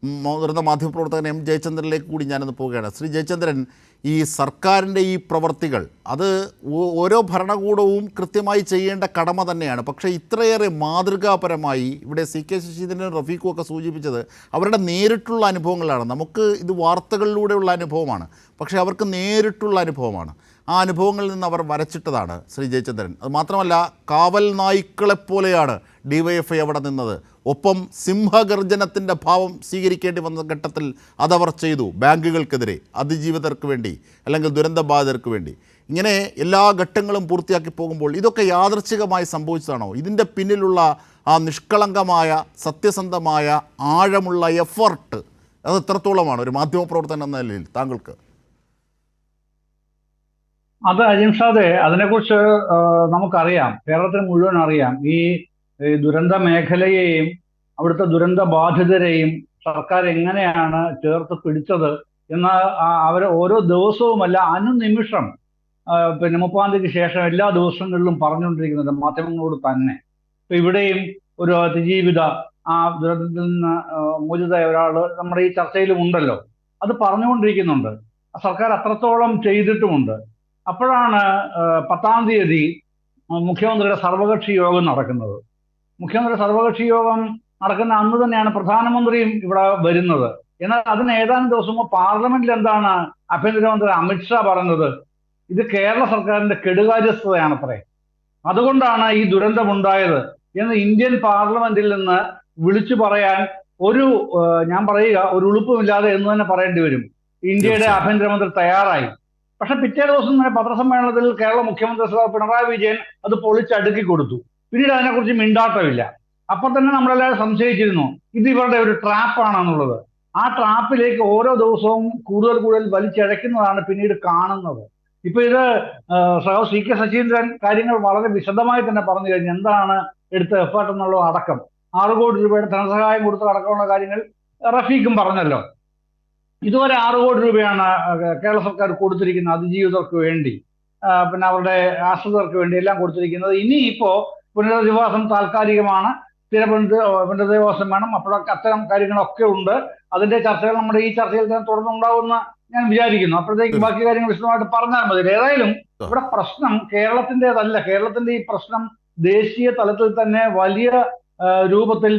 മുതിർന്ന മാധ്യമപ്രവർത്തകൻ എം ജയചന്ദ്രനിലേക്ക് കൂടി ഞാനൊന്ന് പോവുകയാണ്. ശ്രീ ജയചന്ദ്രൻ, ഈ സർക്കാരിൻ്റെ ഈ പ്രവർത്തികൾ അത് ഓരോ ഭരണകൂടവും കൃത്യമായി ചെയ്യേണ്ട കടമ തന്നെയാണ്. പക്ഷേ ഇത്രയേറെ മാതൃകാപരമായി ഇവിടെ സി കെ ശശീന്ദ്രനും റഫീഖും ഒക്കെ സൂചിപ്പിച്ചത് അവരുടെ നേരിട്ടുള്ള അനുഭവങ്ങളാണ്. നമുക്ക് ഇത് വാർത്തകളിലൂടെയുള്ള അനുഭവമാണ്, പക്ഷേ അവർക്ക് നേരിട്ടുള്ള അനുഭവമാണ്. ആ അനുഭവങ്ങളിൽ നിന്ന് അവർ വരച്ചിട്ടതാണ് ശ്രീ ജയചന്ദ്രൻ. അത് മാത്രമല്ല, കാവൽ നായ്ക്കളെപ്പോലെയാണ് DYFI അവിടെ നിന്നത്. ഒപ്പം സിംഹഗർജനത്തിൻ്റെ ഭാവം സ്വീകരിക്കേണ്ടി വന്ന ഘട്ടത്തിൽ അതവർ ചെയ്തു. ബാങ്കുകൾക്കെതിരെ, അതിജീവിതർക്ക് വേണ്ടി, അല്ലെങ്കിൽ ദുരന്തബാധിതർക്ക് വേണ്ടി. ഇങ്ങനെ എല്ലാ ഘട്ടങ്ങളും പൂർത്തിയാക്കി പോകുമ്പോൾ ഇതൊക്കെ യാദൃച്ഛികമായി സംഭവിച്ചതാണോ? ഇതിൻ്റെ പിന്നിലുള്ള ആ നിഷ്കളങ്കമായ, സത്യസന്ധമായ, ആഴമുള്ള എഫർട്ട് അത് എത്രത്തോളമാണ് ഒരു മാധ്യമപ്രവർത്തകൻ എന്ന നിലയിൽ താങ്കൾക്ക്? അത് അജിംഷാദെ, അതിനെക്കുറിച്ച് നമുക്കറിയാം, കേരളത്തിന് മുഴുവൻ അറിയാം. ഈ ദുരന്ത മേഖലയെയും അവിടുത്തെ ദുരന്ത ബാധിതരെയും സർക്കാർ എങ്ങനെയാണ് ചേർത്ത് പിടിച്ചത് എന്ന് അവർ ഓരോ ദിവസവുമല്ല, അനുനിമിഷം പിന്നെ 30-ാം തീയതിക്ക് ശേഷം എല്ലാ ദിവസങ്ങളിലും പറഞ്ഞുകൊണ്ടിരിക്കുന്നത് മാധ്യമങ്ങളോട് തന്നെ. ഇപ്പൊ ഇവിടെയും ഒരു അതിജീവിത, ആ ദുരന്തത്തിൽ നിന്ന് മോചിതയായ ഒരാൾ നമ്മുടെ ഈ ചർച്ചയിലും ഉണ്ടല്ലോ. അത് പറഞ്ഞുകൊണ്ടിരിക്കുന്നുണ്ട്. സർക്കാർ അത്രത്തോളം ചെയ്തിട്ടുമുണ്ട്. അപ്പോഴാണ് 10-ാം തീയതി മുഖ്യമന്ത്രിയുടെ സർവകക്ഷി യോഗം നടക്കുന്നത്. മുഖ്യമന്ത്രി സർവകക്ഷി യോഗം നടക്കുന്ന അന്ന് തന്നെയാണ് പ്രധാനമന്ത്രിയും ഇവിടെ വരുന്നത്. എന്നാൽ അതിന് ഏതാനും ദിവസം മുമ്പ് പാർലമെന്റിൽ എന്താണ് ആഭ്യന്തരമന്ത്രി അമിത്ഷാ പറഞ്ഞത്? ഇത് കേരള സർക്കാരിന്റെ കെടുകാര്യസ്ഥതയാണത്രേ, അതുകൊണ്ടാണ് ഈ ദുരന്തമുണ്ടായത് എന്ന് ഇന്ത്യൻ പാർലമെന്റിൽ നിന്ന് വിളിച്ചു പറയാൻ ഞാൻ പറയുക, ഒരു ഉളുപ്പുമില്ലാതെ എന്ന് തന്നെ പറയേണ്ടി വരും. ഇന്ത്യയുടെ ആഭ്യന്തരമന്ത്രി തയ്യാറായി. പക്ഷെ പിറ്റേ ദിവസം തന്നെ പത്രസമ്മേളനത്തിൽ കേരള മുഖ്യമന്ത്രി പിണറായി വിജയൻ അത് പൊളിച്ചടുക്കി കൊടുത്തു. പിന്നീട് അതിനെക്കുറിച്ച് മിണ്ടാട്ടമില്ല. അപ്പൊ തന്നെ നമ്മളെല്ലാവരും സംശയിച്ചിരുന്നു ഇത് ഇവരുടെ ഒരു ട്രാപ്പാണെന്നുള്ളത്. ആ ട്രാപ്പിലേക്ക് ഓരോ ദിവസവും കൂടുതൽ കൂടുതൽ വലിച്ചഴയ്ക്കുന്നതാണ് പിന്നീട് കാണുന്നത്. ഇപ്പൊ ഇത് സി കെ ശശീന്ദ്രൻ കാര്യങ്ങൾ വളരെ വിശദമായി തന്നെ പറഞ്ഞു കഴിഞ്ഞു. എന്താണ് എടുത്ത എഫേർട്ട് എന്നുള്ളത് അടക്കം, 6 കോടി രൂപയുടെ ധനസഹായം കൊടുത്തതടക്കമുള്ള കാര്യങ്ങൾ റഫീഖും പറഞ്ഞല്ലോ. ഇതുവരെ 6 കോടി രൂപയാണ് കേരള സർക്കാർ കൊടുത്തിരിക്കുന്നത് അതിജീവിതർക്ക് വേണ്ടി, പിന്നെ അവരുടെ ആശ്രിതർക്ക് വേണ്ടി എല്ലാം കൊടുത്തിരിക്കുന്നത്. ഇനിയിപ്പോ പുനരധിവാസം താൽക്കാലികമാണ്, സ്ഥിര പുനരധിവാസം വേണം. അപ്പോഴൊക്കെ അത്തരം കാര്യങ്ങളൊക്കെ ഉണ്ട്. അതിന്റെ ചർച്ചകൾ നമ്മുടെ ഈ ചർച്ചയിൽ തന്നെ തുടർന്നുണ്ടാവുമെന്ന് ഞാൻ വിചാരിക്കുന്നു. അപ്പോഴത്തേക്ക് ബാക്കി കാര്യങ്ങൾ വിശദമായിട്ട് പറഞ്ഞാൽ മതി. ഏതായാലും ഇവിടെ പ്രശ്നം കേരളത്തിൻ്റെതല്ല. കേരളത്തിന്റെ ഈ പ്രശ്നം ദേശീയ തലത്തിൽ തന്നെ വലിയ രൂപത്തിൽ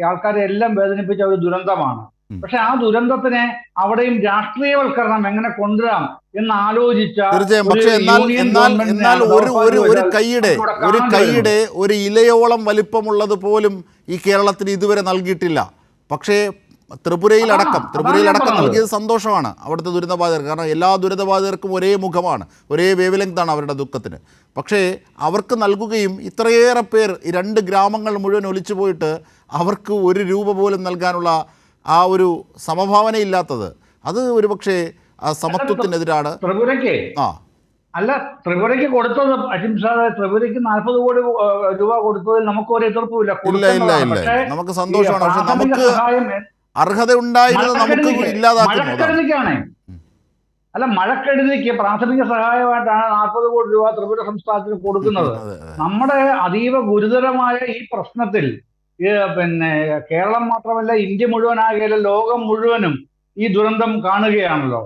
ആൾക്കാരെ എല്ലാം വേദനിപ്പിച്ച ഒരു ദുരന്തമാണ്. പക്ഷെ ആ ദുരന്തത്തിനെ അവിടെയും രാഷ്ട്രീയവൽക്കരണം എങ്ങനെ കൊണ്ടുവരാം എന്ന് ആലോചിച്ച ഒരു കൈയുടെ ഒരു ഇലയോളം വലിപ്പമുള്ളത് പോലും ഈ കേരളത്തിന് ഇതുവരെ നൽകിയിട്ടില്ല. പക്ഷേ ത്രിപുരയിലടക്കം നൽകിയത് സന്തോഷമാണ് അവിടുത്തെ ദുരിതബാധിതർക്ക്. കാരണം എല്ലാ ദുരിതബാധിതർക്കും ഒരേ മുഖമാണ്, ഒരേ വേവ് ലെങ്താണ് അവരുടെ ദുഃഖത്തിന്. പക്ഷേ അവർക്ക് നൽകുകയും ഇത്രയേറെ പേർ, ഈ 2 ഗ്രാമങ്ങൾ മുഴുവൻ ഒലിച്ചു പോയിട്ട് അവർക്ക് 1 രൂപ പോലും നൽകാനുള്ള ആ ഒരു സമഭാവനയില്ലാത്തത്, അത് ഒരുപക്ഷെ ആ സമത്വത്തിനെതിരാണ്. ത്രിപുരയ്ക്ക് കൊടുത്തത് അഹിംസാദ്, ത്രിപുരയ്ക്ക് 40 കോടി രൂപ കൊടുത്തതിൽ നമുക്ക് ഒരു എതിർപ്പുമില്ല. നമുക്ക് സന്തോഷമാണ്. പക്ഷെ നമുക്ക് അർഹത ഉണ്ടായിരുന്നത് നമുക്ക് മഴക്കെടുതിക്കാണ്. മഴക്കെടുതിക്ക് പ്രാഥമിക സഹായമായിട്ടാണ് 40 കോടി രൂപ ത്രിപുര സംസ്ഥാനത്തിന് കൊടുക്കുന്നത്. നമ്മുടെ അതീവ ഗുരുതരമായ ഈ പ്രശ്നത്തിൽ പിന്നെ കേരളം മാത്രമല്ല, ഇന്ത്യ മുഴുവനാകെ ലോകം മുഴുവനും ഈ ദുരന്തം കാണുകയാണല്ലോ.